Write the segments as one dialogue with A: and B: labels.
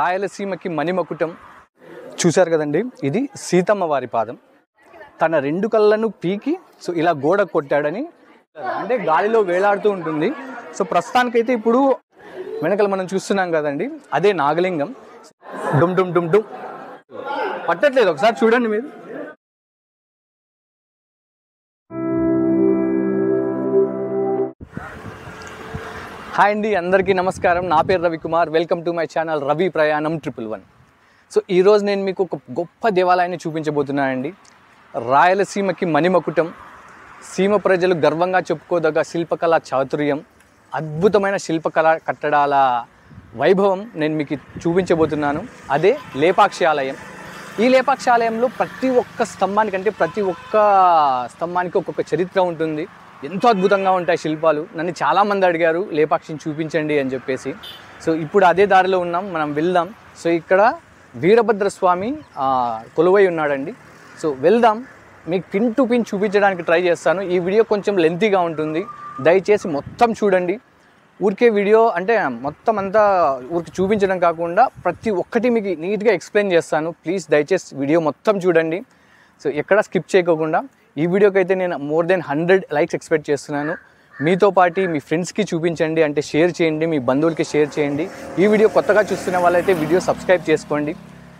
A: రాయలసీమకి మణిమకుటం చూశారు కదండి. ఇది సీతమ్మ వారి పాదం. తన రెండు కళ్ళను పీకి సో ఇలా గోడ కొట్టాడని అంటే గాలిలో వేలాడుతూ ఉంటుంది. సో ప్రస్తుతానికైతే ఇప్పుడు వెనకలు మనం చూస్తున్నాం కదండి, అదే నాగలింగం. డుమ్ డుమ్ డుమ్ డుమ్ పట్టట్లేదు, ఒకసారి చూడండి మీరు. హాయ్ అండి, అందరికీ నమస్కారం. నా పేరు Ravikumar. Welcome to my channel Ravi ప్రయాణం 111. సో ఈరోజు నేను మీకు ఒక గొప్ప దేవాలయాన్ని చూపించబోతున్నానండి. రాయలసీమకి మణిమకుటం, సీమ ప్రజలు గర్వంగా చెప్పుకోదగ్గ శిల్పకళా చాతుర్యం, అద్భుతమైన శిల్పకళా కట్టడాల వైభవం నేను మీకు చూపించబోతున్నాను. అదే లేపాక్షి ఆలయం. ఈ లేపాక్షి ఆలయంలో ప్రతి ఒక్క స్తంభానికంటే ప్రతి ఒక్క స్తంభానికి ఒక్కొక్క చరిత్ర ఉంటుంది. ఎంతో అద్భుతంగా ఉంటాయి శిల్పాలు. నన్ను చాలామంది అడిగారు లేపాక్షిని చూపించండి అని చెప్పేసి. సో ఇప్పుడు అదే దారిలో ఉన్నాం, మనం వెళ్దాం. సో ఇక్కడ వీరభద్రస్వామి కొలువై ఉన్నాడండి. సో వెళ్దాం, మీకు పిన్ టు పిన్ చూపించడానికి ట్రై చేస్తాను. ఈ వీడియో కొంచెం లెంతీగా ఉంటుంది, దయచేసి మొత్తం చూడండి. ఊరికే వీడియో అంటే మొత్తం అంతా ఊరికి చూపించడం కాకుండా ప్రతి ఒక్కటి మీకు నీట్గా ఎక్స్ప్లెయిన్ చేస్తాను. ప్లీజ్ దయచేసి వీడియో మొత్తం చూడండి. సో ఎక్కడ స్కిప్ చేయకోకుండా. ఈ వీడియోకి అయితే నేను మోర్ దెన్ 100 లైక్స్ ఎక్స్పెక్ట్ చేస్తున్నాను. మీతో పాటు మీ ఫ్రెండ్స్కి చూపించండి, అంటే షేర్ చేయండి, మీ బంధువులకి షేర్ చేయండి. ఈ వీడియో కొత్తగా చూస్తున్న వాళ్ళైతే వీడియో సబ్స్క్రైబ్ చేసుకోండి.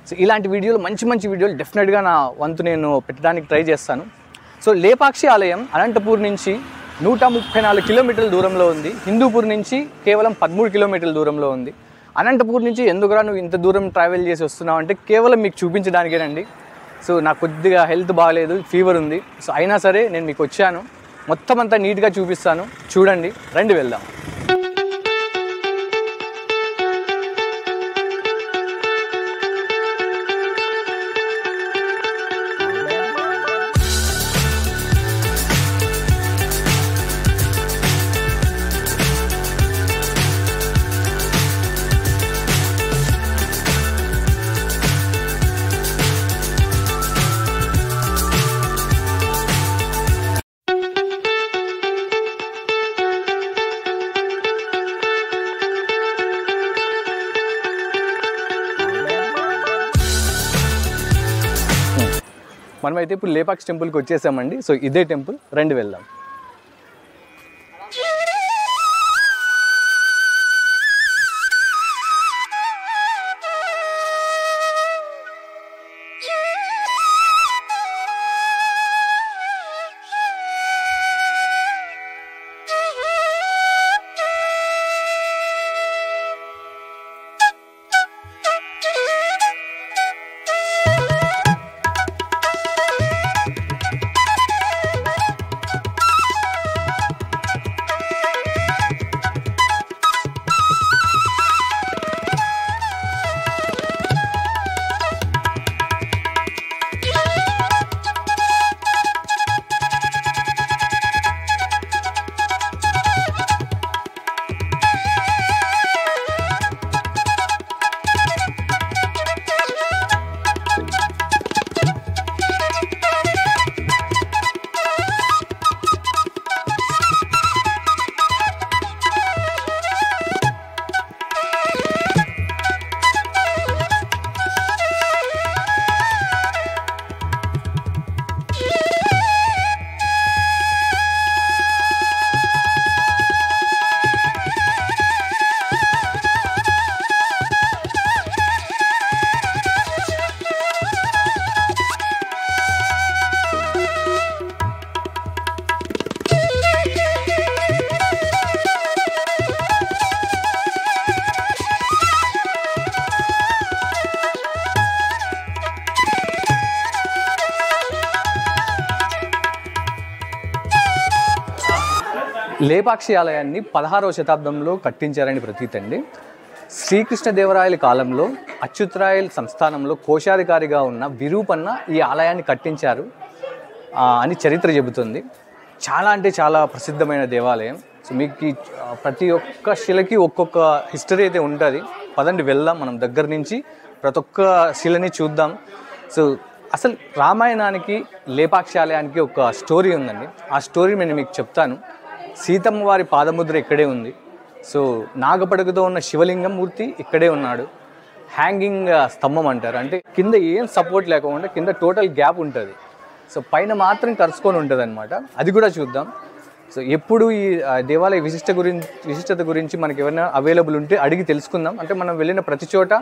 A: సో ఇలాంటి వీడియోలు మంచి మంచి వీడియోలు డెఫినెట్గా నా వంతు నేను పెట్టడానికి ట్రై చేస్తాను. సో లేపాక్షి ఆలయం అనంతపూర్ నుంచి 134 కిలోమీటర్ల దూరంలో ఉంది. హిందూపూర్ నుంచి కేవలం 13 కిలోమీటర్ల దూరంలో ఉంది. అనంతపూర్ నుంచి ఎందుకురా నువ్వు ఇంత దూరం ట్రావెల్ చేసి వస్తున్నావు అంటే కేవలం మీకు చూపించడానికేనండి. సో నాకు కొద్దిగా హెల్త్ బాగాలేదు, ఫీవర్ ఉంది. సో అయినా సరే నేను మీకు వచ్చాను, మొత్తం అంతా నీట్గా చూపిస్తాను. చూడండి, రండి వెళ్దాం. మనమైతే ఇప్పుడు లేపాక్షి టెంపుల్కి వచ్చేసామండి. సో ఇదే టెంపుల్, రండి వెళ్దాం. లేపాక్షి ఆలయాన్ని 16వ శతాబ్దంలో కట్టించారని ప్రతీతి అండి. శ్రీకృష్ణదేవరాయల కాలంలో అచ్యుతరాయల సంస్థానంలో కోశాధికారిగా ఉన్న విరూపన్న ఈ ఆలయాన్ని కట్టించారు అని చరిత్ర చెబుతుంది. చాలా అంటే చాలా ప్రసిద్ధమైన దేవాలయం. సో మీకు ప్రతి ఒక్క శిలకి ఒక్కొక్క హిస్టరీ అయితే ఉంటుంది. పదండి వెళ్దాం, మనం దగ్గర నుంచి ప్రతి ఒక్క శిలని చూద్దాం. సో అసలు రామాయణానికి లేపాక్షి ఆలయానికి ఒక స్టోరీ ఉందండి. ఆ స్టోరీ నేను మీకు చెప్తాను. సీతమ్మ వారి పాదముద్ర ఇక్కడే ఉంది. సో నాగపడకతో ఉన్న శివలింగం మూర్తి ఇక్కడే ఉన్నాడు. హ్యాంగింగ్ స్తంభం అంటారు. అంటే కింద ఏం సపోర్ట్ లేకుండా కింద టోటల్ గ్యాప్ ఉంటుంది. సో పైన మాత్రం కరుచుకొని ఉంటుంది అనమాట. అది కూడా చూద్దాం. సో ఎప్పుడు ఈ దేవాలయ విశిష్టత గురించి మనకి ఏమైనా అవైలబుల్ ఉంటే అడిగి తెలుసుకుందాం. అంటే మనం వెళ్ళిన ప్రతి చోట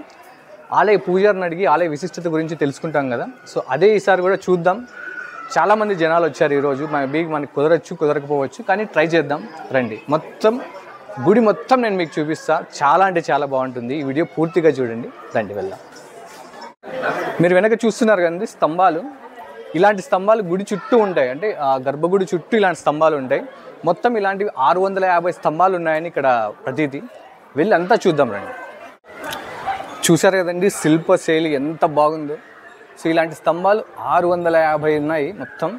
A: ఆలయ పూజారిని అడిగి ఆలయ విశిష్టత గురించి తెలుసుకుంటాం కదా. సో అదే ఈసారి కూడా చూద్దాం. చాలామంది జనాలు వచ్చారు ఈరోజు. మనకి కుదరకపోవచ్చు, కానీ ట్రై చేద్దాం. రండి, గుడి మొత్తం నేను మీకు చూపిస్తా. చాలా అంటే చాలా బాగుంటుంది. ఈ వీడియో పూర్తిగా చూడండి. రండి వెళ్దాం. మీరు వెనక చూస్తున్నారు కదండి స్తంభాలు. ఇలాంటి స్తంభాలు గుడి చుట్టూ ఉంటాయి. అంటే ఆ గర్భగుడి చుట్టూ ఇలాంటి స్తంభాలు ఉంటాయి. మొత్తం ఇలాంటివి 650 స్తంభాలు ఉన్నాయని ఇక్కడ ప్రతీతి. వెళ్ళి అంతా చూద్దాం రండి. చూసారు కదండి శిల్పశైలి ఎంత బాగుందో. సో ఇలాంటి స్తంభాలు 650 ఉన్నాయి మొత్తం.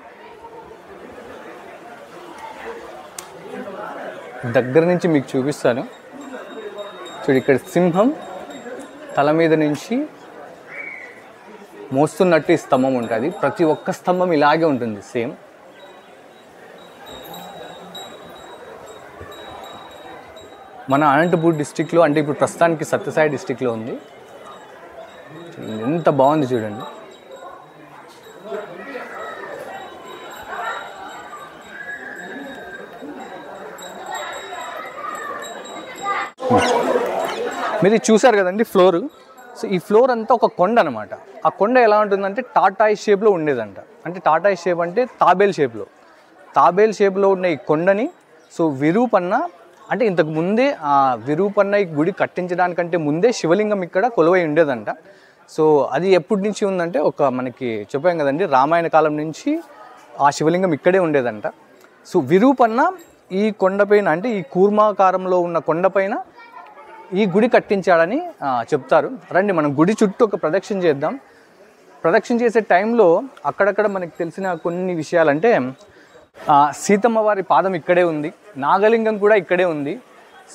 A: దగ్గర నుంచి మీకు చూపిస్తాను. చూడు, ఇక్కడ సింహం తల మీద నుంచి మోస్తున్నట్టు ఈ స్తంభం ఉంటుంది. ప్రతి ఒక్క స్తంభం ఇలాగే ఉంటుంది సేమ్. మన అనంతపూర్ డిస్టిక్లో, అంటే ఇప్పుడు ప్రస్తుతానికి సత్యసాయి డిస్టిక్లో ఉంది. ఎంత బాగుంది చూడండి. మీరు చూసారు కదండి ఫ్లోరు. సో ఈ ఫ్లోర్ అంతా ఒక కొండ అనమాట. ఆ కొండ ఎలా ఉంటుందంటే టాటాయి షేప్లో ఉండేదంట. అంటే టాటాయి షేప్ అంటే తాబేల్ షేప్లో ఉన్న ఈ కొండని సో విరూపన్న, అంటే ఇంతకు ముందే ఆ విరూపన్న ఈ గుడి కట్టించడానికంటే ముందే శివలింగం ఇక్కడ కొలువై ఉండేదంట. సో అది ఎప్పటి నుంచి ఉందంటే మనకి చెప్పాం కదండి, రామాయణ కాలం నుంచి ఆ శివలింగం ఇక్కడే ఉండేదంట. సో విరూపన్న ఈ కొండపైన, అంటే ఈ కూర్మాకారంలో ఉన్న కొండపైన ఈ గుడి కట్టించాడని చెప్తారు. రండి మనం గుడి చుట్టూ ఒక ప్రదక్షిణ చేద్దాం. ప్రదక్షిణ చేసే టైంలో అక్కడక్కడ మనకి తెలిసిన కొన్ని విషయాలంటే సీతమ్మ వారి పాదం ఇక్కడే ఉంది, నాగలింగం కూడా ఇక్కడే ఉంది.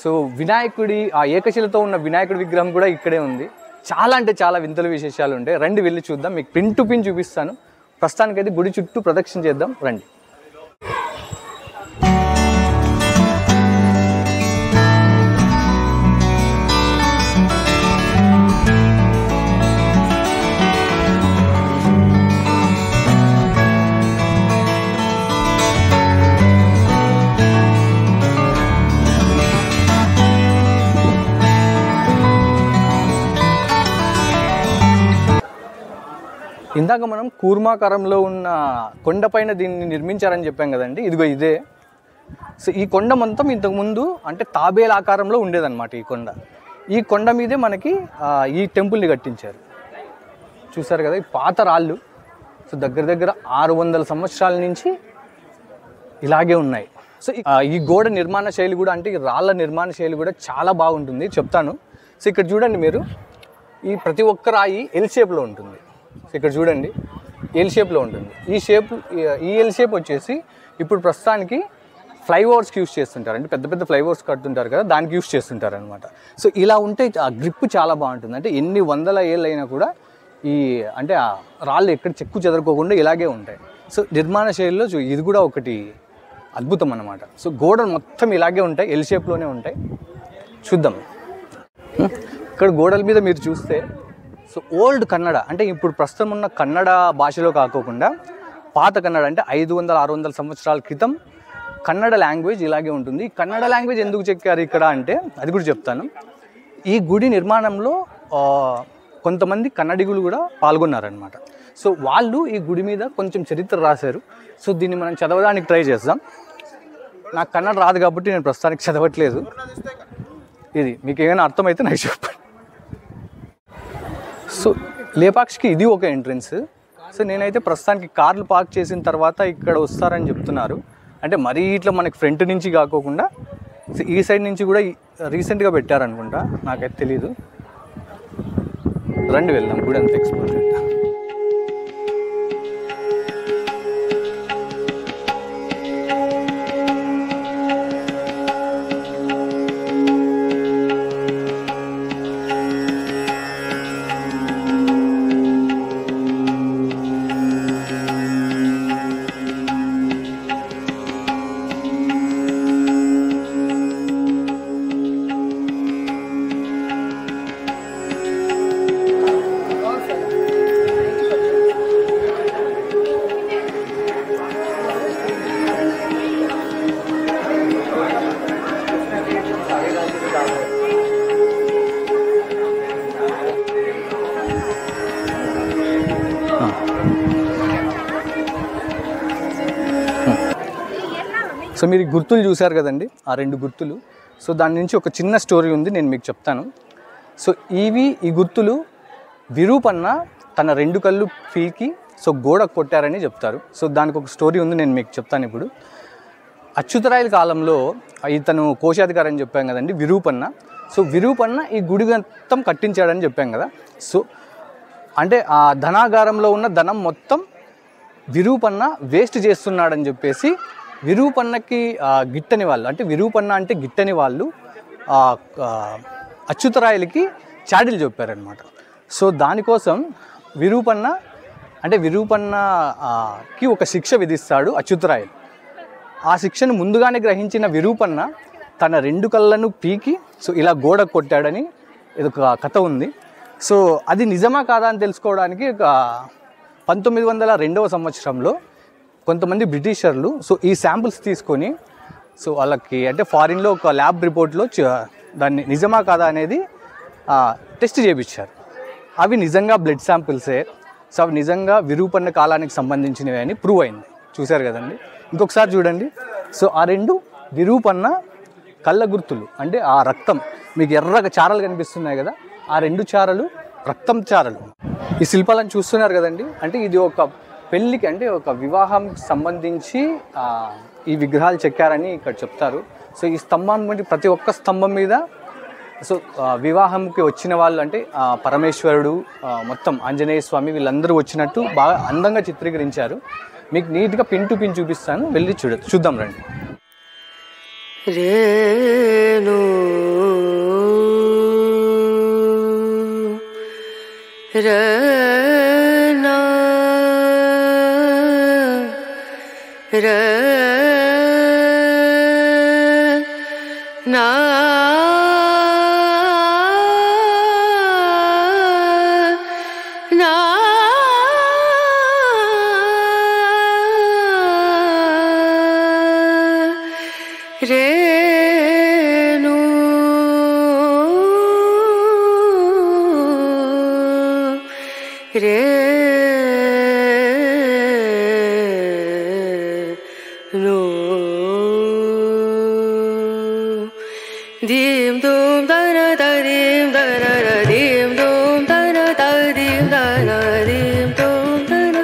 A: సో వినాయకుడి ఆ ఏకశిలతో ఉన్న వినాయకుడి విగ్రహం కూడా ఇక్కడే ఉంది. చాలా అంటే చాలా వింతల విశేషాలు ఉంటాయి. రండి వెళ్ళి చూద్దాం. మీకు పిన్ టు పిన్ చూపిస్తాను. ప్రస్తుతానికైతే గుడి చుట్టూ ప్రదక్షిణ చేద్దాం రండి. ఇందాక మనం కూర్మాకారంలో ఉన్న కొండపైన దీన్ని నిర్మించారని చెప్పాం కదండి. ఇదిగో ఇదే. సో ఈ కొండ మొత్తం ఇంతకుముందు అంటే తాబేల్ ఆకారంలో ఉండేదన్నమాట ఈ కొండ మీదే మనకి ఈ టెంపుల్ని కట్టించారు. చూసారు కదా, ఈ పాత రాళ్ళు. సో దగ్గర 600 సంవత్సరాల నుంచి ఇలాగే ఉన్నాయి. సో ఈ గోడ నిర్మాణ శైలి కూడా, అంటే ఈ రాళ్ళ నిర్మాణ శైలి కూడా చాలా బాగుంటుంది, చెప్తాను. సో ఇక్కడ చూడండి మీరు, ఈ ప్రతి ఒక్క రాయి ఎల్ షేప్లో ఉంటుంది. ఇక్కడ చూడండి ఎల్ షేప్లో ఉంటుంది. ఈ ఎల్ షేప్ వచ్చేసి ఇప్పుడు ప్రస్తుతానికి ఫ్లైఓవర్స్కి యూస్ చేస్తుంటారు. అంటే పెద్ద ఫ్లైఓవర్స్ కడుతుంటారు కదా, దానికి యూస్ చేస్తుంటారు అనమాట. సో ఇలా ఉంటే ఆ గ్రిప్ చాలా బాగుంటుంది. అంటే ఎన్ని వందల ఏళ్ళు అయినా కూడా అంటే ఆ రాళ్ళు ఎక్కడ చెక్కు చెదరుకోకుండా ఇలాగే ఉంటాయి. సో నిర్మాణ శైలిలో ఇది కూడా ఒకటి అద్భుతం అన్నమాట. సో గోడలు మొత్తం ఇలాగే ఉంటాయి, ఎల్ షేప్లోనే ఉంటాయి. చూద్దాం. ఇక్కడ గోడల మీద మీరు చూస్తే సో ఓల్డ్ కన్నడ, అంటే ఇప్పుడు ప్రస్తుతం ఉన్న కన్నడ భాషలో కాకోకుండా పాత కన్నడ, అంటే 500-600 సంవత్సరాల క్రితం కన్నడ లాంగ్వేజ్ ఇలాగే ఉంటుంది. ఈ కన్నడ లాంగ్వేజ్ ఎందుకు చెక్కారు ఇక్కడ అంటే అది కూడా చెప్తాను. ఈ గుడి నిర్మాణంలో కొంతమంది కన్నడిగులు కూడా పాల్గొన్నారనమాట. సో వాళ్ళు ఈ గుడి మీద కొంచెం చరిత్ర రాశారు. సో దీన్ని మనం చదవడానికి ట్రై చేద్దాం. నాకు కన్నడ రాదు కాబట్టి నేను ప్రస్తుతానికి చదవట్లేదు. ఇది మీకు ఏమైనా అర్థమైతే నాకు చెప్పండి. సో లేపాక్షికి ఇది ఒక ఎంట్రన్స్. సో నేనైతే ప్రస్తుతానికి కార్లు పార్క్ చేసిన తర్వాత ఇక్కడ వస్తారని చెప్తున్నారు. అంటే మరీ ఇట్లా మనకి ఫ్రంట్ నుంచి కాకోకుండా ఈ సైడ్ నుంచి కూడా రీసెంట్గా పెట్టారనుకుంటా, నాకైతే తెలీదు. రండి వెళ్దాం, గుడి అంతా ఎక్స్ప్లోర్ చేద్దాం. సో మీరు గుర్తులు చూశారు కదండి, ఆ 2 గుర్తులు. సో దాని నుంచి ఒక చిన్న స్టోరీ ఉంది, నేను మీకు చెప్తాను. సో ఈ గుర్తులు విరూపన్న తన 2 కళ్ళు పీకి సో గోడ కొట్టారని చెప్తారు. సో దానికి ఒక స్టోరీ ఉంది, నేను మీకు చెప్తాను ఇప్పుడు. అచ్యుతరాయల కాలంలో ఇతను కోశాధికారి అని చెప్పాం కదండి, విరూపన్న. సో విరూపన్న ఈ గుడి మొత్తం కట్టించాడని చెప్పాం కదా. సో అంటే ఆ ధనాగారంలో ఉన్న ధనం మొత్తం విరూపన్న వేస్ట్ చేస్తున్నాడని చెప్పేసి విరూపన్నకి గిట్టని వాళ్ళు, అంటే విరూపన్న అంటే గిట్టని వాళ్ళు అచ్యుతరాయలకి చాడీలు చెప్పారనమాట. సో దానికోసం విరూపన్నకి ఒక శిక్ష విధిస్తాడు అచ్యుతరాయలు. ఆ శిక్షను ముందుగానే గ్రహించిన విరూపన్న తన 2 కళ్ళను పీకి సో ఇలా గోడ కొట్టాడని ఇదొక కథ ఉంది. సో అది నిజమా కాదా అని తెలుసుకోవడానికి 1902వ సంవత్సరంలో కొంతమంది బ్రిటిషర్లు సో ఈ శాంపుల్స్ తీసుకొని సో వాళ్ళకి అంటే ఫారిన్లో ఒక ల్యాబ్ రిపోర్ట్లో దాన్ని నిజమా కాదా అనేది టెస్ట్ చేయించారు. అవి నిజంగా బ్లడ్ శాంపిల్సే. సో అవి నిజంగా విరూపన్న కాలానికి సంబంధించినవి అని ప్రూవ్ అయింది. చూశారు కదండి. ఇంకొకసారి చూడండి. సో ఆ 2 విరూపన్న కళ్ళ గుర్తులు, అంటే ఆ రక్తం మీకు ఎర్రగా చారలు కనిపిస్తున్నాయి కదా, ఆ 2 చారలు రక్తం చారలు. ఈ శిల్పాలను చూస్తున్నారు కదండి, అంటే ఇది ఒక పెళ్ళికి అంటే ఒక వివాహం సంబంధించి ఈ విగ్రహాలు చెక్కారని ఇక్కడ చెప్తారు. సో ఈ స్తంభం బట్టి ప్రతి ఒక్క స్తంభం మీద సో వివాహంకి వచ్చిన వాళ్ళు అంటే పరమేశ్వరుడు, మొత్తం ఆంజనేయ స్వామి వీళ్ళందరూ వచ్చినట్టు బాగా అందంగా చిత్రీకరించారు. మీకు నీట్గా పిన్ టు పిన్ చూపిస్తాను, వెళ్ళి చూద్దాం రండి.
B: రేణు రనా రనా రేణు రేణు ధీం ధూం ధన ధీం ధన ధీం ధూం ధన ధీం ధన ధీం ధూం ధన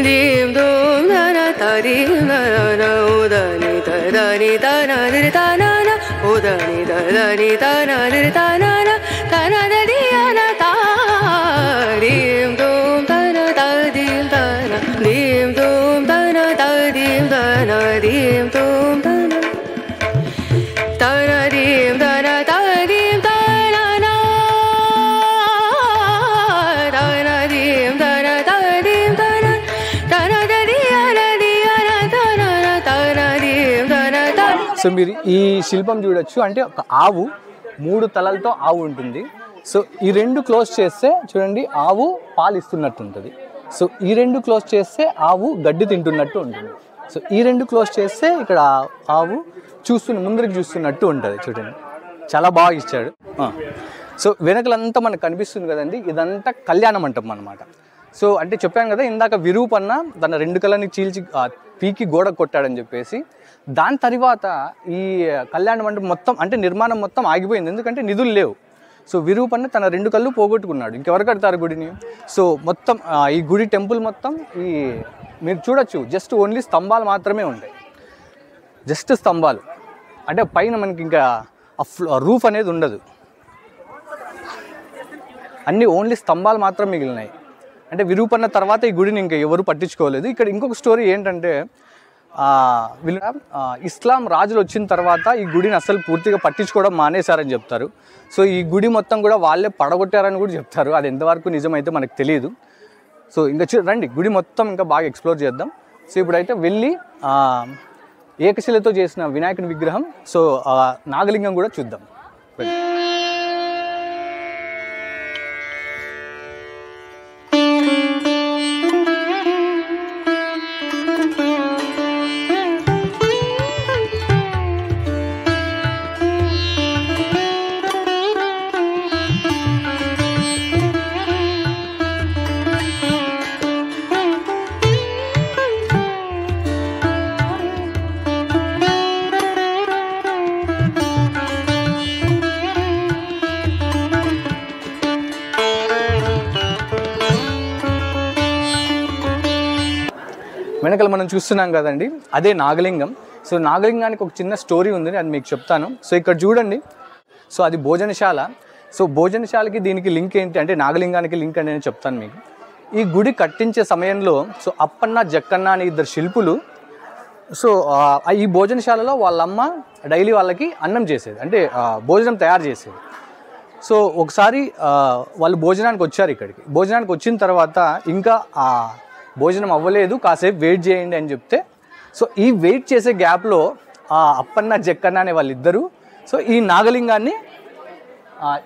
B: ధీం ధూం ధన ధీం ధన ఉదని ధని ధన ధి ధన ఉదని ధని ధన ధి ధన ధన ధన ధీం ధూం ధన ధీం ధన ధీం ధూం ధన ధీం ధన ధీం ధూం ధన ధన ధీం ధన ధీం ధన ధన ధీం ధన ధీం ధన ధన
A: సో మీరు ఈ శిల్పం చూడొచ్చు, అంటే ఒక ఆవు 3 తలలతో ఆవు ఉంటుంది. సో ఈ 2 క్లోజ్ చేస్తే చూడండి ఆవు పాలు ఇస్తున్నట్టు ఉంటుంది. సో ఈ 2 క్లోజ్ చేస్తే ఆవు గడ్డి తింటున్నట్టు ఉంటుంది. సో ఈ 2 క్లోజ్ చేస్తే ఇక్కడ ఆవు ముందరికి చూస్తున్నట్టు ఉంటుంది. చూడండి చాలా బాగా ఇచ్చాడు. సో వెనకలంతా మనకు కనిపిస్తుంది కదండి, ఇదంతా కళ్యాణ మంటపం అన్నమాట. సో అంటే చెప్పాను కదా ఇందాక విరూపన్న తన 2 కళ్ళని చీల్చి పీకి గోడ కొట్టాడని చెప్పేసి, దాని తర్వాత ఈ కళ్యాణ మండపం మొత్తం అంటే నిర్మాణం మొత్తం ఆగిపోయింది, ఎందుకంటే నిధులు లేవు. సో విరూపన్న తన 2 కళ్ళు పోగొట్టుకున్నాడు, ఇంకెవరు కడతారు గుడిని? సో మొత్తం ఈ గుడి టెంపుల్ మొత్తం మీరు చూడొచ్చు జస్ట్ ఓన్లీ స్తంభాలు మాత్రమే ఉంటాయి, జస్ట్ స్తంభాలు. అంటే పైన మనకి ఇంకా రూఫ్ అనేది ఉండదు, అన్నీ ఓన్లీ స్తంభాలు మాత్రం మిగిలినాయి. అంటే విరూపన్న తర్వాత ఈ గుడిని ఇంకా ఎవరు పట్టించుకోలేదు. ఇక్కడ ఇంకొక స్టోరీ ఏంటంటే ఇస్లాం రాజులు వచ్చిన తర్వాత ఈ గుడిని అసలు పూర్తిగా పట్టించుకోవడం మానేశారని చెప్తారు. సో ఈ గుడి మొత్తం కూడా వాళ్ళే పడగొట్టారని కూడా చెప్తారు. అది ఎంతవరకు నిజమైతే మనకు తెలియదు. సో ఇంకా రండి గుడి మొత్తం ఇంకా బాగా ఎక్స్ప్లోర్ చేద్దాం. సో ఇప్పుడైతే వెళ్ళి ఏకశిలతో చేసిన వినాయకుని విగ్రహం, సో నాగలింగం కూడా చూద్దాం. వెనకాల మనం చూస్తున్నాం కదండి, అదే నాగలింగం. సో నాగలింగానికి ఒక చిన్న స్టోరీ ఉంది, అది మీకు చెప్తాను. సో ఇక్కడ చూడండి, సో అది భోజనశాల. సో భోజనశాలకి దీనికి లింక్ ఏంటి అంటే, నాగలింగానికి లింక్ అని నేను చెప్తాను మీకు. ఈ గుడి కట్టించే సమయంలో సో అప్పన్న జక్కన్న అనే ఇద్దరు శిల్పులు, సో ఈ భోజనశాలలో వాళ్ళమ్మ డైలీ వాళ్ళకి అన్నం చేసేది, అంటే భోజనం తయారు చేసేది. సో ఒకసారి వాళ్ళు భోజనానికి వచ్చారు ఇక్కడికి. భోజనానికి వచ్చిన తర్వాత ఇంకా భోజనం అవ్వలేదు, కాసేపు వెయిట్ చేయండి అని చెప్తే, సో ఈ వెయిట్ చేసే గ్యాప్లో అప్పన్న జక్కన్న అనే వాళ్ళిద్దరూ సో ఈ నాగలింగాన్ని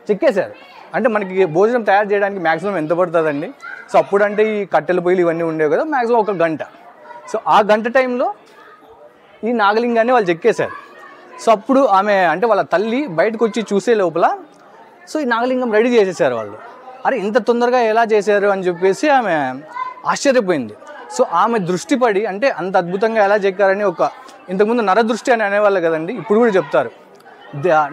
A: చెక్కేశారు. అంటే మనకి భోజనం తయారు చేయడానికి మ్యాక్సిమం ఎంత పడుతుందండి? సో అప్పుడంటే ఈ కట్టెల పొయ్యిలు ఇవన్నీ ఉండేవి కదా, మ్యాక్సిమం 1 గంట. సో ఆ గంట టైంలో ఈ నాగలింగాన్ని వాళ్ళు చెక్కేశారు. సో అప్పుడు ఆమె అంటే వాళ్ళ తల్లి బయటకు వచ్చి చూసే లోపల సో ఈ నాగలింగం రెడీ చేసేసారు వాళ్ళు. అరే ఇంత తొందరగా ఎలా చేశారు అని చెప్పేసి ఆమె ఆశ్చర్యపోయింది. సో ఆమె దృష్టి పడి, అంటే అంత అద్భుతంగా ఎలా చెక్కారని ఇంతకుముందు నరదృష్టి అని అనేవాళ్ళు కదండి, ఇప్పుడు కూడా చెప్తారు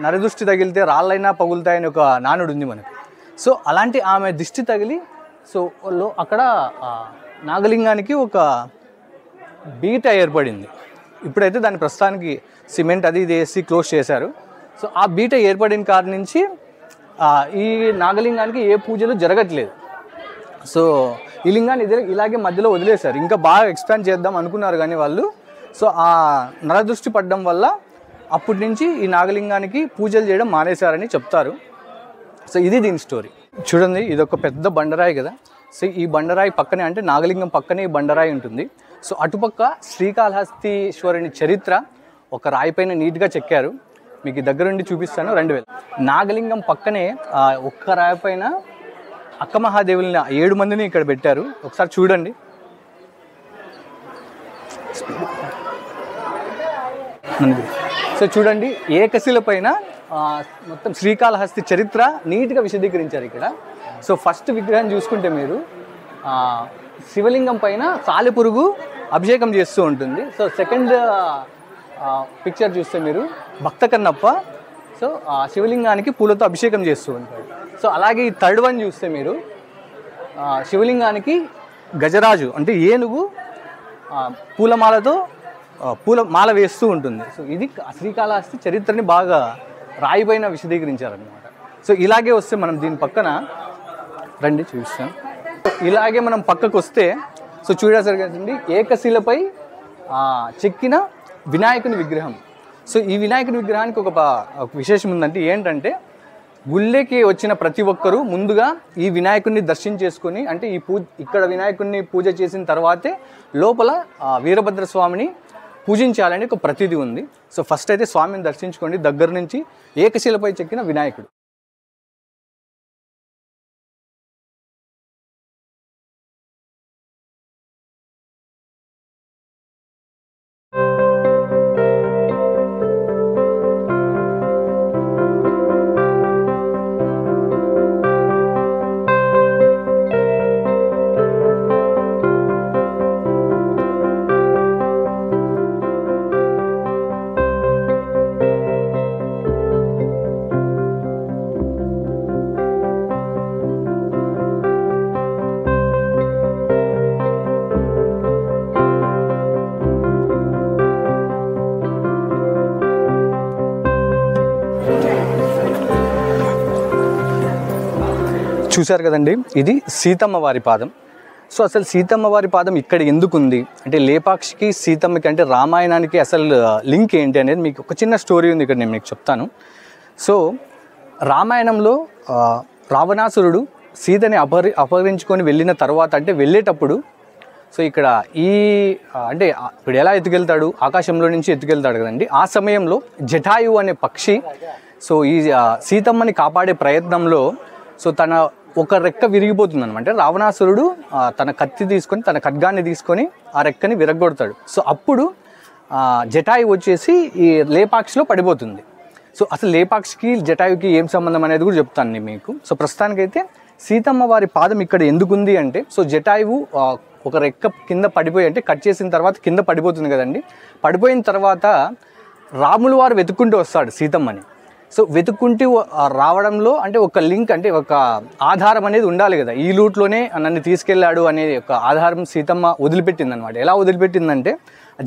A: నరదృష్టి తగిలితే రాళ్ళైనా పగులుతాయని ఒక నానుడు ఉంది మనకి. సో అలాంటి ఆమె దృష్టి తగిలి సో అక్కడ నాగలింగానికి ఒక బీట ఏర్పడింది. ఇప్పుడైతే దాని ప్రస్తుతానికి సిమెంట్ అది ఇది వేసి క్లోజ్ చేశారు. సో ఆ బీట ఏర్పడిన కారణం నుంచి ఈ నాగలింగానికి ఏ పూజలు జరగట్లేదు. సో ఈ లింగాన్ని ఇలాగే మధ్యలో వదిలేశారు. ఇంకా బాగా ఎక్స్పాండ్ చేద్దాం అనుకున్నారు కానీ వాళ్ళు, సో ఆ నరదృష్టి పడడం వల్ల అప్పటి నుంచి ఈ నాగలింగానికి పూజలు చేయడం మానేశారని చెప్తారు. సో ఇది దీని స్టోరీ. చూడండి, ఇది ఒక పెద్ద బండరాయి కదా. సో ఈ బండరాయి పక్కనే, అంటే నాగలింగం పక్కనే ఈ బండరాయి ఉంటుంది. సో అటుపక్క శ్రీకాళహస్తీశ్వరుని చరిత్ర ఒక రాయి పైన నీట్గా చెక్కారు. మీకు దగ్గరుండి చూపిస్తాను. 2000 నాగలింగం పక్కనే ఒక్క రాయి పైన అక్క మహాదేవుల్ని 7 మందిని ఇక్కడ పెట్టారు. ఒకసారి చూడండి. సో చూడండి, ఏకశిల పైన మొత్తం శ్రీకాళహస్తి చరిత్ర నీట్గా విశదీకరించారు ఇక్కడ. సో ఫస్ట్ విగ్రహం చూసుకుంటే మీరు శివలింగం పైన సాలెపురుగు అభిషేకం చేస్తూ ఉంటుంది. సో సెకండ్ పిక్చర్ చూస్తే మీరు భక్త కన్నప్ప సో శివలింగానికి పూలతో అభిషేకం చేస్తూ ఉంటాడు. సో అలాగే ఈ థర్డ్ వన్ చూస్తే మీరు శివలింగానికి గజరాజు అంటే ఏనుగు పూలమాలతో పూలమాల వేస్తూ ఉంటుంది. సో ఇది శ్రీకాళహస్తి చరిత్రని బాగా రాయిపైన విశదీకరించారనమాట. సో ఇలాగే వస్తే మనం దీని పక్కన రండి చూపిస్తాం. ఇలాగే మనం పక్కకు వస్తే సో చూడసరిగండి, ఏకశిలపై చెక్కిన వినాయకుని విగ్రహం. సో ఈ వినాయకుని విగ్రహానికి ఒక విశేషం ఉందంటే ఏంటంటే, గుళ్ళకి వచ్చిన ప్రతి ఒక్కరూ ముందుగా ఈ వినాయకుడిని దర్శించేసుకొని, అంటే ఇక్కడ వినాయకుడిని పూజ చేసిన తర్వాతే లోపల వీరభద్ర స్వామిని పూజించాలని ఒక ప్రతీది ఉంది. సో ఫస్ట్ అయితే స్వామిని దర్శించుకోండి దగ్గర నుంచి. ఏకశిలపై చెక్కిన వినాయకుడు. చూశారు కదండి, ఇది సీతమ్మ వారి పాదం. సో అసలు సీతమ్మ వారి పాదం ఇక్కడ ఎందుకు ఉంది అంటే, లేపాక్షికి సీతమ్మకి అంటే రామాయణానికి అసలు లింక్ ఏంటి అనేది మీకు ఒక చిన్న స్టోరీ ఉంది, ఇక్కడ నేను మీకు చెప్తాను. సో రామాయణంలో రావణాసురుడు సీతని అపహరించుకొని వెళ్ళిన తర్వాత, అంటే వెళ్ళేటప్పుడు సో ఇక్కడ అంటే ఇప్పుడు ఎలా ఎత్తుకెళ్తాడు, ఆకాశంలో నుంచి ఎత్తుకెళ్తాడు కదండి. ఆ సమయంలో జటాయు అనే పక్షి సో ఈ సీతమ్మని కాపాడే ప్రయత్నంలో సో తన ఒక రెక్క విరిగిపోతుంది అనమాట. రావణాసురుడు తన కత్తి తీసుకొని, తన ఖడ్గాన్ని తీసుకొని ఆ రెక్కని విరగొడతాడు. సో అప్పుడు జటాయు వచ్చేసి ఈ లేపాక్షిలో పడిపోతుంది. సో అసలు లేపాక్షికి జటాయుకి ఏం సంబంధం అనేది కూడా చెప్తాను నేను మీకు. సో ప్రస్తుతానికైతే సీతమ్మ వారి పాదం ఇక్కడ ఎందుకుంది అంటే, సో జటాయువు ఒక రెక్క కింద పడిపోయి, అంటే కట్ చేసిన తర్వాత కింద పడిపోతుంది కదండి. పడిపోయిన తర్వాత రాములు వారు వెతుక్కుంటూ వస్తాడు సీతమ్మని. సో వెతుక్కుంటూ రావడంలో అంటే ఒక లింక్ అంటే ఒక ఆధారం అనేది ఉండాలి కదా, ఈ రూట్లోనే నన్ను తీసుకెళ్ళాడు అనే ఒక ఆధారం సీతమ్మ వదిలిపెట్టింది అనమాట. ఎలా వదిలిపెట్టిందంటే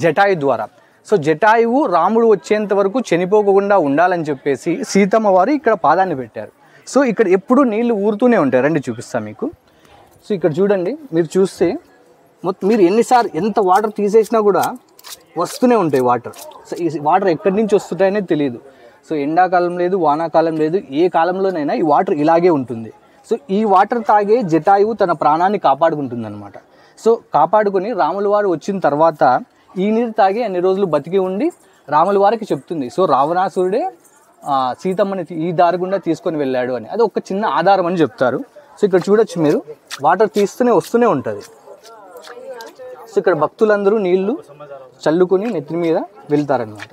A: జటాయు ద్వారా. సో జటాయువు రాముడు వచ్చేంత వరకు చనిపోకుండా ఉండాలని చెప్పేసి సీతమ్మ వారు ఇక్కడ పాదాన్ని పెట్టారు. సో ఇక్కడ ఎప్పుడూ నీళ్లు ఊరుతూనే ఉంటాయి. రండి చూపిస్తాను మీకు. సో ఇక్కడ చూడండి, మీరు చూస్తే మొత్తం మీరు ఎన్నిసార్లు ఎంత వాటర్ తీసేసినా కూడా వస్తూనే ఉంటాయి వాటర్. సో ఈ వాటర్ ఎక్కడి నుంచి వస్తుంటాయనే తెలియదు. సో ఎండాకాలం లేదు, వానాకాలం లేదు, ఏ కాలంలోనైనా ఈ వాటర్ ఇలాగే ఉంటుంది. సో ఈ వాటర్ తాగే జటాయువు తన ప్రాణాన్ని కాపాడుకుంటుంది అనమాట. సో కాపాడుకొని రాముల వారు వచ్చిన తర్వాత ఈ నీరు తాగి అన్ని రోజులు బతికి ఉండి రాముల వారికి చెప్తుంది. సో రావణాసురుడే సీతమ్మని ఈ దారి గుండా తీసుకొని వెళ్ళాడు అని. అది ఒక చిన్న ఆధారం అని చెప్తారు. సో ఇక్కడ చూడొచ్చు మీరు, వాటర్ తీస్తూనే వస్తూనే ఉంటుంది. సో ఇక్కడ భక్తులందరూ నీళ్లు చల్లుకొని నెత్తి మీద వెళ్తారనమాట.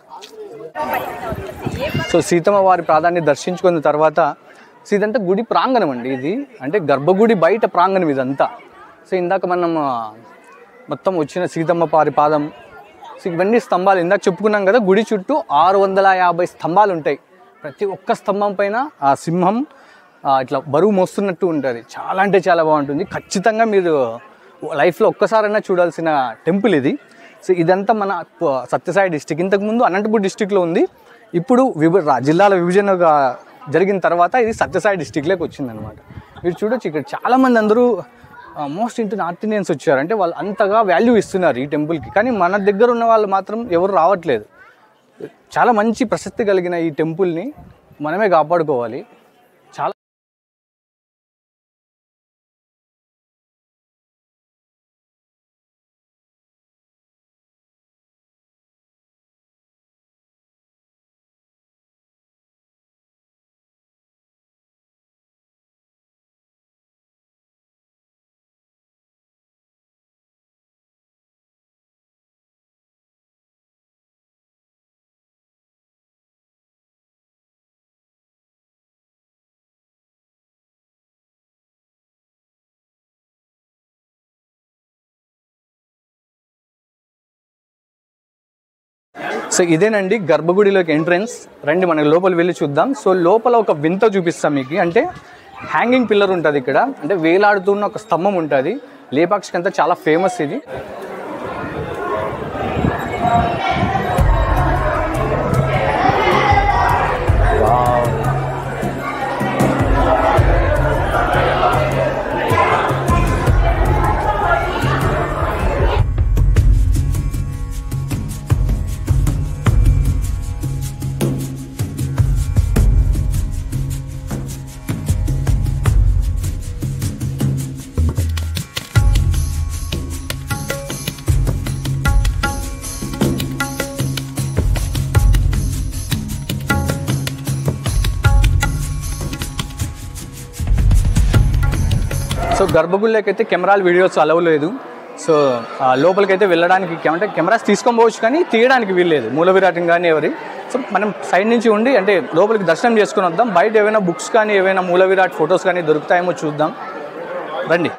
A: సో సీతమ్మ వారి ప్రాధాన్యత దర్శించుకున్న తర్వాత ఇదంతా గుడి ప్రాంగణం అండి. ఇది అంటే గర్భగుడి బయట ప్రాంగణం ఇదంతా. సో ఇందాక మనం మొత్తం వచ్చిన సీతమ్మ వారి పాదం, సో ఇవన్నీ స్తంభాలు ఇందాక చెప్పుకున్నాం కదా. గుడి చుట్టూ 650 స్తంభాలు ఉంటాయి. ప్రతి ఒక్క స్తంభం పైన ఆ సింహం ఇట్లా బరువు మోస్తున్నట్టు ఉంటుంది. చాలా అంటే చాలా బాగుంటుంది. ఖచ్చితంగా మీరు లైఫ్లో ఒక్కసారైనా చూడాల్సిన టెంపుల్ ఇది. సో ఇదంతా మన సత్యసాయి డిస్టిక్. ఇంతకుముందు అనంతపూర్ డిస్టిక్లో ఉంది. ఇప్పుడు జిల్లాల విభజనగా జరిగిన తర్వాత ఇది సత్యసాయి డిస్టిక్లోకి వచ్చిందనమాట. మీరు చూడొచ్చు ఇక్కడ చాలామంది అందరూ మోస్ట్ ఇంటూ నార్త్ ఇండియన్స్ వచ్చారు. అంటే వాళ్ళు అంతగా వాల్యూ ఇస్తున్నారు ఈ టెంపుల్కి. కానీ మన దగ్గర ఉన్న వాళ్ళు మాత్రం ఎవరు రావట్లేదు. చాలా మంచి ప్రశస్తి కలిగిన ఈ టెంపుల్ని మనమే కాపాడుకోవాలి. చాలా సో ఇదేనండి గర్భగుడిలోకి ఎంట్రన్స్. రండి మనకి లోపల వెళ్ళి చూద్దాం. సో లోపల ఒక వింత చూపిస్తాం మీకు. అంటే హ్యాంగింగ్ పిల్లర్ ఉంటుంది ఇక్కడ, అంటే వేలాడుతున్న ఒక స్తంభం ఉంటుంది. లేపాక్షికి అంతా చాలా ఫేమస్ ఇది. సో గర్భగుడిలోకి అయితే కెమెరాలు వీడియోస్ అలవ్ లేదు. సో లోపలికైతే వెళ్ళడానికి అంటే కెమెరాస్ తీసుకొని పోవచ్చు కానీ తీయడానికి వీల్లేదు, మూల విరాటం కానీ ఎవరి. సో మనం సైడ్ నుంచి ఉండి అంటే లోపలికి దర్శనం చేసుకుని వద్దాం. బయట ఏవైనా బుక్స్ కానీ ఏవైనా మూల విరాట్ ఫొటోస్ కానీ దొరుకుతాయేమో చూద్దాం. రండి.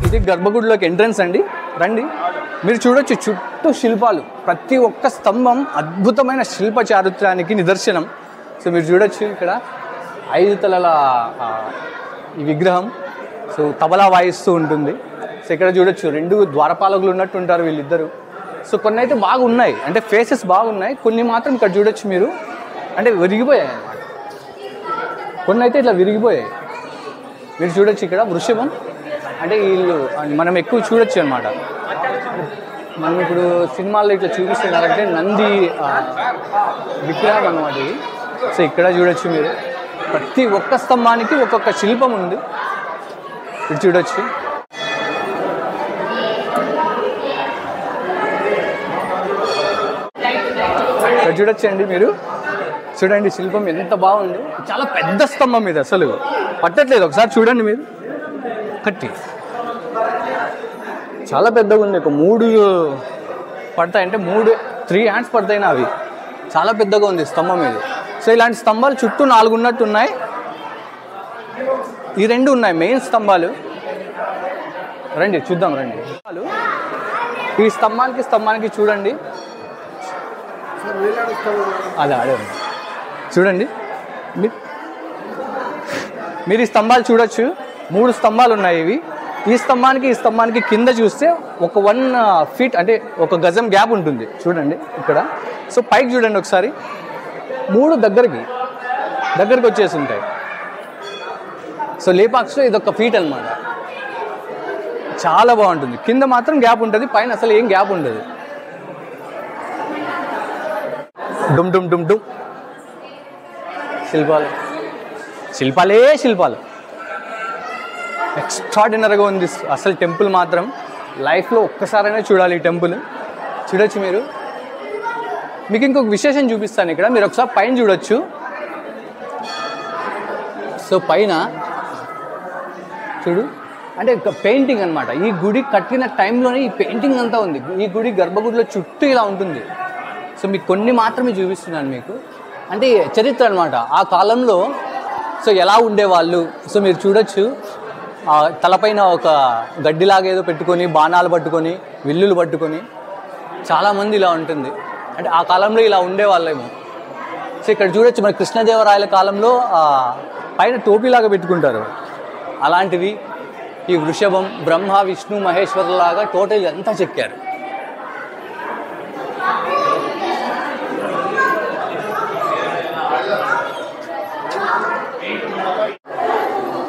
A: ఇది గర్భగుడిలోకి ఎంట్రన్స్ అండి. రండి. మీరు చూడొచ్చు చుట్టూ శిల్పాలు, ప్రతి ఒక్క స్తంభం అద్భుతమైన శిల్ప చారిత్రానికి నిదర్శనం. సో మీరు చూడొచ్చు ఇక్కడ 5 తలల ఈ విగ్రహం. సో తబలా వాయిస్తూ ఉంటుంది. సో ఇక్కడ చూడొచ్చు 2 ద్వారపాలకులు ఉన్నట్టు ఉంటారు వీళ్ళిద్దరు. సో కొన్ని అయితే బాగున్నాయి, అంటే ఫేసెస్ బాగున్నాయి. కొన్ని మాత్రం ఇక్కడ చూడొచ్చు మీరు, అంటే విరిగిపోయాయి అన్నమాట. కొన్ని అయితే ఇట్లా విరిగిపోయాయి. మీరు చూడొచ్చు ఇక్కడ వృషభం, అంటే వీళ్ళు మనం ఎక్కువ చూడొచ్చు అనమాట. మనం ఇప్పుడు సినిమాల్లో ఇట్లా చూపిస్తున్నారంటే నంది విగ్రహం అన్నమాట ఇది. సో ఇక్కడ చూడొచ్చు మీరు, ప్రతి ఒక్క స్తంభానికి ఒక్కొక్క శిల్పం ఉంది. ఇది చూడొచ్చు. ఇక్కడ చూడొచ్చండి మీరు, చూడండి శిల్పం ఎంత బాగుంది. చాలా పెద్ద స్తంభం ఇది, అసలు పట్టట్లేదు. ఒకసారి చూడండి మీరు కట్టి. చాలా పెద్దగా ఉంది. ఒక 3 పడతాయి, అంటే 3 హ్యాండ్స్ పడతాయి అవి. చాలా పెద్దగా ఉంది స్తంభం ఇది. సో ఇలాంటి స్తంభాలు చుట్టూ 4 ఉన్నట్టు ఉన్నాయి. ఈ 2 ఉన్నాయి మెయిన్ స్తంభాలు. రండి చూద్దాం, రండి. ఈ స్తంభానికి చూడండి, అదే ఆడే ఉంది చూడండి. మీరు ఈ స్తంభాలు చూడొచ్చు, 3 స్తంభాలు ఉన్నాయి ఇవి. ఈ స్తంభానికి కింద చూస్తే ఒక 1 ఫీట్ అంటే 1 గజం గ్యాప్ ఉంటుంది చూడండి ఇక్కడ. సో పైకి చూడండి ఒకసారి, 3 దగ్గరికి వచ్చేసి ఉంటాయి. సో లేపాక్షిలో ఇది 1 ఫీట్ అనమాట. చాలా బాగుంటుంది. కింద మాత్రం గ్యాప్ ఉంటుంది, పైన అసలు ఏం గ్యాప్ ఉండదు. డుమ్ డుమ్ డుమ్ డుమ్ శిల్పాలు ఎక్స్ట్రాడినరీగా ఉంది అసలు. టెంపుల్ మాత్రం లైఫ్లో ఒక్కసారైనా చూడాలి ఈ టెంపుల్. చూడొచ్చు మీరు. మీకు ఇంకొక విశేషం చూపిస్తాను ఇక్కడ, మీరు ఒకసారి పైన చూడొచ్చు. సో పైన చూడు, అంటే పెయింటింగ్ అనమాట. ఈ గుడి కట్టిన టైంలోనే ఈ పెయింటింగ్ అంతా ఉంది. ఈ గుడి గర్భగుడిలో చుట్టూ ఇలా ఉంటుంది. సో మీకు కొన్ని మాత్రమే చూపిస్తున్నాను మీకు, అంటే చరిత్ర అనమాట ఆ కాలంలో. సో ఎలా ఉండేవాళ్ళు, సో మీరు చూడొచ్చు. తలపైన ఒక గడ్డిలాగా ఏదో పెట్టుకొని, బాణాలు పట్టుకొని, విల్లులు పట్టుకొని చాలామంది ఇలా ఉంటుంది. అంటే ఆ కాలంలో ఇలా ఉండేవాళ్ళేమో. సో ఇక్కడ చూడొచ్చు, మన కృష్ణదేవరాయల కాలంలో పైన టోపీలాగా పెట్టుకుంటారు అలాంటివి. ఈ వృషభం, బ్రహ్మ విష్ణు మహేశ్వరులాగా టోటల్ అంతా చెక్కారు.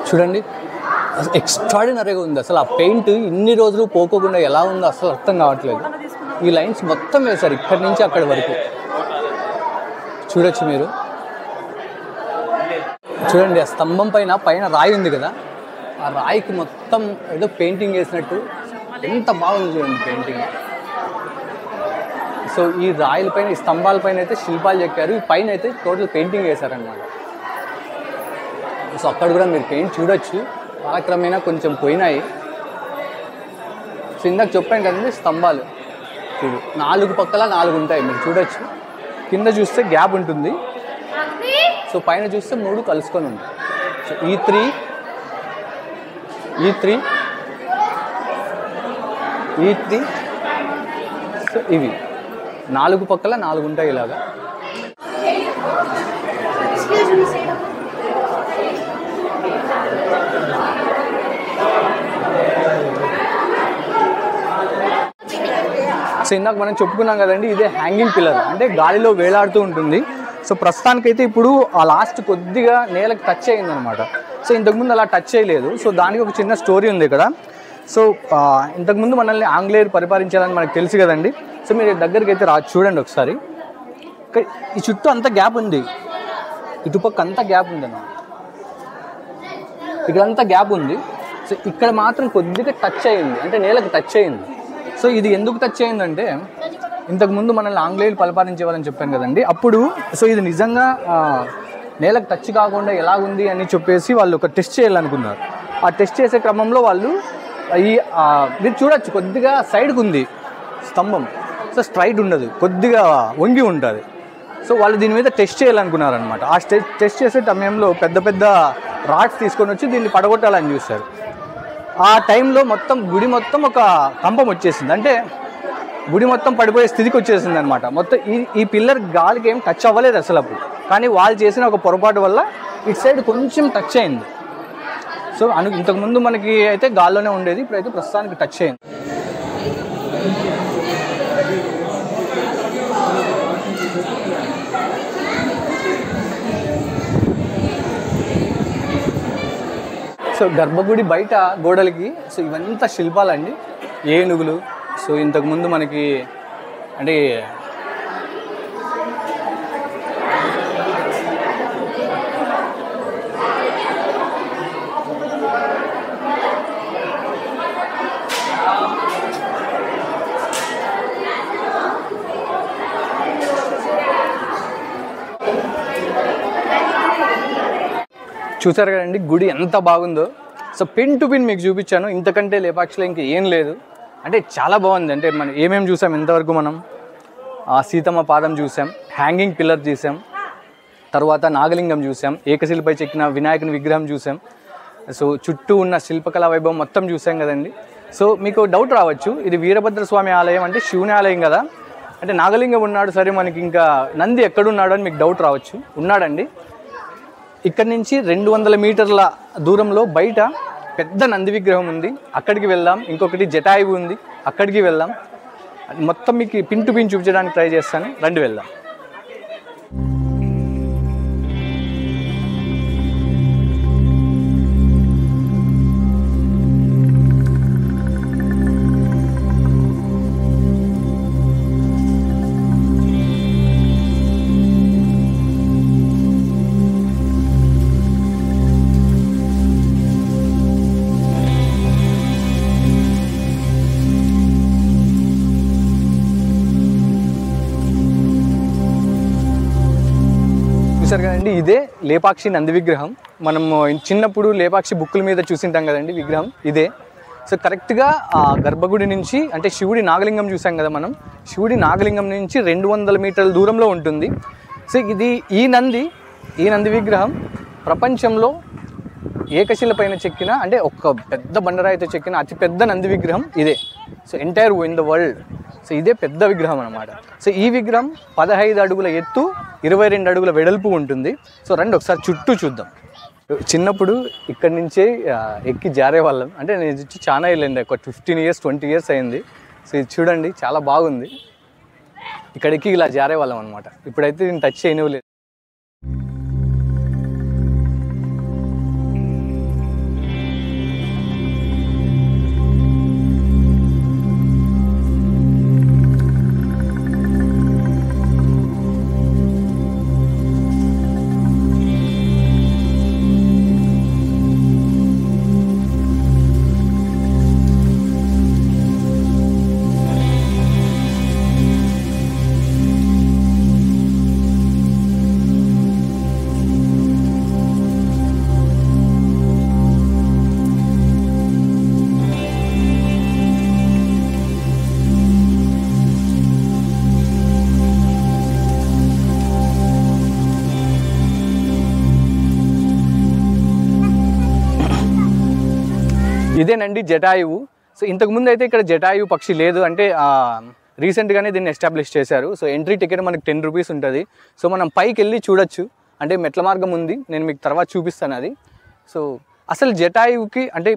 A: చూడండి, అసలు ఎక్స్ట్రాడినరీగా ఉంది. అసలు ఆ పెయింట్ ఇన్ని రోజులు పోకోకుండా ఎలా ఉందో అసలు అర్థం కావట్లేదు. ఈ లైన్స్ మొత్తం వేశారు ఇక్కడి నుంచి అక్కడి వరకు. చూడొచ్చు మీరు. చూడండి, ఆ స్తంభం పైన రాయి ఉంది కదా, ఆ రాయికి మొత్తం ఏదో పెయింటింగ్ వేసినట్టు ఎంత బాగుంది చూడండి పెయింటింగ్. సో ఈ రాయిలపైన, ఈ స్తంభాలపైన అయితే శిల్పాలు చెక్కారు, ఈ పైన అయితే టోటల్ పెయింటింగ్ వేశారనమాట. సో అక్కడ కూడా మీరు పెయింట్ చూడొచ్చు. కాలక్రమేణా కొంచెం పోయినాయి. సో ఇందాక చెప్పాను కదండి, స్తంభాలు చూడు, 4 పక్కల 4 ఉంటాయి, మీరు చూడొచ్చు. కింద చూస్తే గ్యాప్ ఉంటుంది. సో పైన చూస్తే 3 కలుసుకొని ఉంటాయి. సో ఈ 3 సో ఇవి 4 పక్కల 4 ఉంటాయి ఇలాగా. సో ఇందాక మనం చెప్పుకున్నాం కదండి, ఇదే హ్యాంగింగ్ పిల్లర్, అంటే గాలిలో వేలాడుతూ ఉంటుంది. సో ప్రస్తుతానికైతే ఇప్పుడు ఆ లాస్ట్ కొద్దిగా నేలకు టచ్ అయ్యిందనమాట. సో ఇంతకుముందు అలా టచ్ చేయలేదు. సో దానికి ఒక చిన్న స్టోరీ ఉంది ఇక్కడ. సో ఇంతకుముందు మనల్ని ఆంగ్లేయులు పరిపాలించాలని మనకు తెలుసు కదండి. సో మీరు దగ్గరికి అయితే చూడండి ఒకసారి. ఈ చుట్టూ అంతా గ్యాప్ ఉంది, ఇటుపక్క అంతా గ్యాప్ ఉంది అన్నమాట. ఇక్కడంతా గ్యాప్ ఉంది. సో ఇక్కడ మాత్రం కొద్దిగా టచ్ అయ్యింది, అంటే నేలకు టచ్ అయ్యింది. సో ఇది ఎందుకు టచ్ అయ్యిందంటే, ఇంతకుముందు మనల్ని ఆంగ్లేయులు పరిపాలించేవాళ్ళని చెప్పాను కదండి, అప్పుడు సో ఇది నిజంగా నేలకు టచ్ కాకుండా ఎలా ఉంది అని చెప్పేసి వాళ్ళు ఒక టెస్ట్ చేయాలనుకున్నారు. ఆ టెస్ట్ చేసే క్రమంలో వాళ్ళు మీరు చూడొచ్చు, కొద్దిగా సైడ్కి ఉంది స్తంభం. సో స్ట్రైట్ ఉండదు, కొద్దిగా వంగి ఉంటుంది. సో వాళ్ళు దీని మీద టెస్ట్ చేయాలనుకున్నారనమాట. ఆ టెస్ట్ చేసే సమయంలో పెద్ద పెద్ద రాడ్స్ తీసుకొని వచ్చి దీన్ని పడగొట్టాలని చూస్తారు. ఆ టైంలో మొత్తం గుడి మొత్తం ఒక కంపం వచ్చేసింది, అంటే గుడి మొత్తం పడిపోయే స్థితికి వచ్చేసింది అనమాట. మొత్తం ఈ పిల్లర్ గాలికి ఏం టచ్ అవ్వలేదు అసలు అప్పుడు. కానీ వాళ్ళు చేసిన ఒక పొరపాటు వల్ల ఇటు సైడ్ కొంచెం టచ్ అయింది. సో ఇంతకుముందు మనకి అయితే గాల్లోనే ఉండేది, ఇప్పుడైతే ప్రస్తుతానికి టచ్ అయింది. సో గర్భగుడి బయట గోడలకి సో ఇవంతా శిల్పాలండి, ఏనుగులు. సో ఇంతకుముందు మనకి అంటే చూసారు కదండి గుడి ఎంత బాగుందో. సో పిన్ టు పిన్ మీకు చూపించాను, ఇంతకంటే లేపాక్షిలో ఇంక ఏం లేదు. అంటే చాలా బాగుంది. అంటే మనం ఏమేమి చూసాం ఇంతవరకు, మనం సీతమ్మ పాదం చూసాం, హ్యాంగింగ్ పిల్లర్ చూసాం, తర్వాత నాగలింగం చూసాం, ఏకశిలపై చెక్కిన వినాయకుని విగ్రహం చూసాం. సో చుట్టూ ఉన్న శిల్పకళా వైభవం మొత్తం చూసాం కదండి. సో మీకు డౌట్ రావచ్చు, ఇది వీరభద్రస్వామి ఆలయం అంటే శివుని ఆలయం కదా, అంటే నాగలింగం ఉన్నాడు, సరే మనకి ఇంకా నంది ఎక్కడున్నాడు అని మీకు డౌట్ రావచ్చు. ఉన్నాడండి. ఇక్కడ నుంచి 200 మీటర్ల దూరంలో బయట పెద్ద నంది విగ్రహం ఉంది, అక్కడికి వెళ్దాం. ఇంకొకటి జటాయువు ఉంది, అక్కడికి వెళ్దాం. మొత్తం మీకు పిన్ టు పిన్ చూపించడానికి ట్రై చేస్తాను, రండి వెళ్దాం. చూసారు కదండి, ఇదే లేపాక్షి నంది విగ్రహం. మనం చిన్నప్పుడు లేపాక్షి బుక్కుల మీద చూసింటాం కదండి విగ్రహం, ఇదే. సో కరెక్ట్గా ఆ గర్భగుడి నుంచి, అంటే శివుడి నాగలింగం చూసాం కదా మనం, శివుడి నాగలింగం నుంచి 200 మీటర్ల దూరంలో ఉంటుంది. సో ఇది ఈ నంది విగ్రహం ప్రపంచంలో ఏకశిల పైన చెక్కిన, అంటే ఒక పెద్ద బండరాయితో చెక్కిన అతిపెద్ద నంది విగ్రహం ఇదే. So entire in the world. So ఇదే పెద్ద విగ్రహం అనమాట. సో ఈ విగ్రహం 15 అడుగుల ఎత్తు, 22 అడుగుల వెడల్పు ఉంటుంది. సో రండి ఒకసారి చుట్టూ చూద్దాం. చిన్నప్పుడు ఇక్కడి నుంచే ఎక్కి జారే వాళ్ళం. అంటే నేను వచ్చి చాలా వెళ్ళండి, ఒక 15 ఇయర్స్ 20 ఇయర్స్ అయింది. సో ఇది చూడండి, చాలా బాగుంది. ఇక్కడ ఎక్కి ఇలా జారే వాళ్ళం అనమాట. ఇప్పుడైతే నేను టచ్ చేయనివ్వలేదు. ఇదేనండి జటాయువు. సో ఇంతకుముందు అయితే ఇక్కడ జటాయువు పక్షి లేదు, అంటే రీసెంట్గానే దీన్ని ఎస్టాబ్లిష్ చేశారు. సో ఎంట్రీ టికెట్ మనకి 10 రూపీస్ ఉంటుంది. సో మనం పైకి వెళ్ళి చూడొచ్చు, అంటే మెట్ల మార్గం ఉంది, నేను మీకు తర్వాత చూపిస్తాను అది. సో అసలు జటాయువుకి, అంటే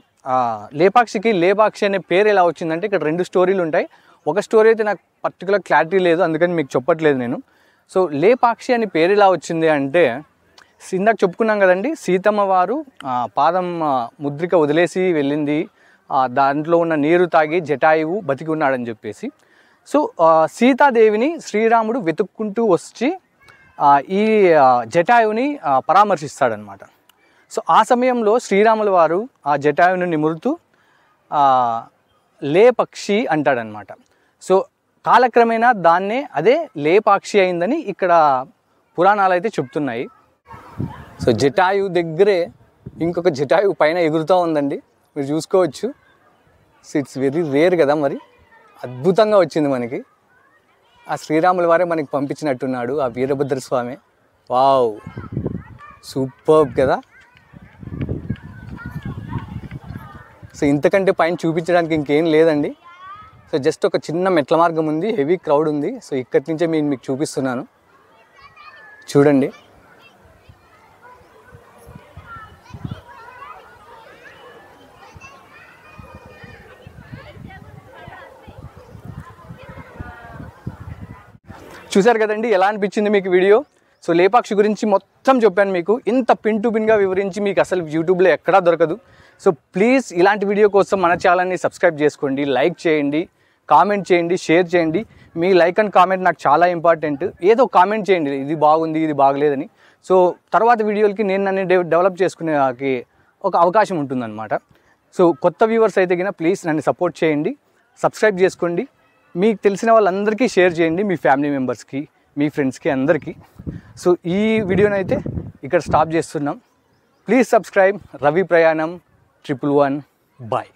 A: లేపాక్షికి లేపాక్షి అనే పేరు ఎలా వచ్చిందంటే, ఇక్కడ 2 స్టోరీలు ఉంటాయి. ఒక స్టోరీ అయితే నాకు పర్టికులర్ క్లారిటీ లేదు, అందుకని మీకు చెప్పట్లేదు నేను. సో లేపాక్షి అని పేరు ఎలా వచ్చింది అంటే, ఇందాక చెప్పుకున్నాం కదండి, సీతమ్మ వారు పాదం ముద్రిక వదిలేసి వెళ్ళింది, దాంట్లో ఉన్న నీరు తాగి జటాయువు బతికి ఉన్నాడని చెప్పేసి. సో సీతాదేవిని శ్రీరాముడు వెతుక్కుంటూ వచ్చి ఈ జటాయువుని పరామర్శిస్తాడనమాట. సో ఆ సమయంలో శ్రీరాముల వారు ఆ జటాయువుని నిమురుతూ లేపక్షి అంటాడనమాట. సో కాలక్రమేణా దాన్నే అదే లేపాక్షి అయిందని ఇక్కడ పురాణాలు అయితే చెప్తున్నాయి. సో జటాయువు దగ్గరే ఇంకొక జటాయువు పైన ఎగురుతూ ఉందండి, మీరు చూసుకోవచ్చు. సో ఇట్స్ వెరీ రేర్ కదా, మరి అద్భుతంగా వచ్చింది మనకి. ఆ శ్రీరాముల వారే మనకి పంపించినట్టున్నాడు, ఆ వీరభద్రస్వామి. వావ్, సూపర్బ్ కదా. సో ఇంతకంటే పైన చూపించడానికి ఇంకేం లేదండి. సో జస్ట్ ఒక చిన్న మెట్ల మార్గం ఉంది, హెవీ క్రౌడ్ ఉంది. సో ఇక్కడి నుంచే నేను మీకు చూపిస్తున్నాను, చూడండి. చూశారు కదండి, ఎలా అనిపించింది మీకు వీడియో? సో లేపాక్షి గురించి మొత్తం చెప్పాను మీకు, ఇంత పిన్ టు పిన్గా వివరించి మీకు అసలు యూట్యూబ్లో ఎక్కడా దొరకదు. సో ప్లీజ్ ఇలాంటి వీడియో కోసం మన ఛానల్ని సబ్స్క్రైబ్ చేసుకోండి, లైక్ చేయండి, కామెంట్ చేయండి, షేర్ చేయండి. మీ లైక్ అండ్ కామెంట్ నాకు చాలా ఇంపార్టెంట్. ఏదో కామెంట్ చేయండి, ఇది బాగుంది, ఇది బాగలేదని. సో తర్వాత వీడియోలకి నేను నన్ను డెవలప్ చేసుకునేకి ఒక అవకాశం ఉంటుందన్నమాట. సో కొత్త వ్యూవర్స్ అయితే కనుక ప్లీజ్ నన్ను సపోర్ట్ చేయండి, సబ్స్క్రైబ్ చేసుకోండి. మీకు తెలిసిన వాళ్ళందరికీ షేర్ చేయండి, మీ ఫ్యామిలీ మెంబర్స్కి, మీ ఫ్రెండ్స్కి, అందరికీ. సో ఈ వీడియోనైతే ఇక్కడ స్టాప్ చేస్తున్నాం. ప్లీజ్ సబ్స్క్రైబ్ రవి ప్రయాణం 111. బాయ్.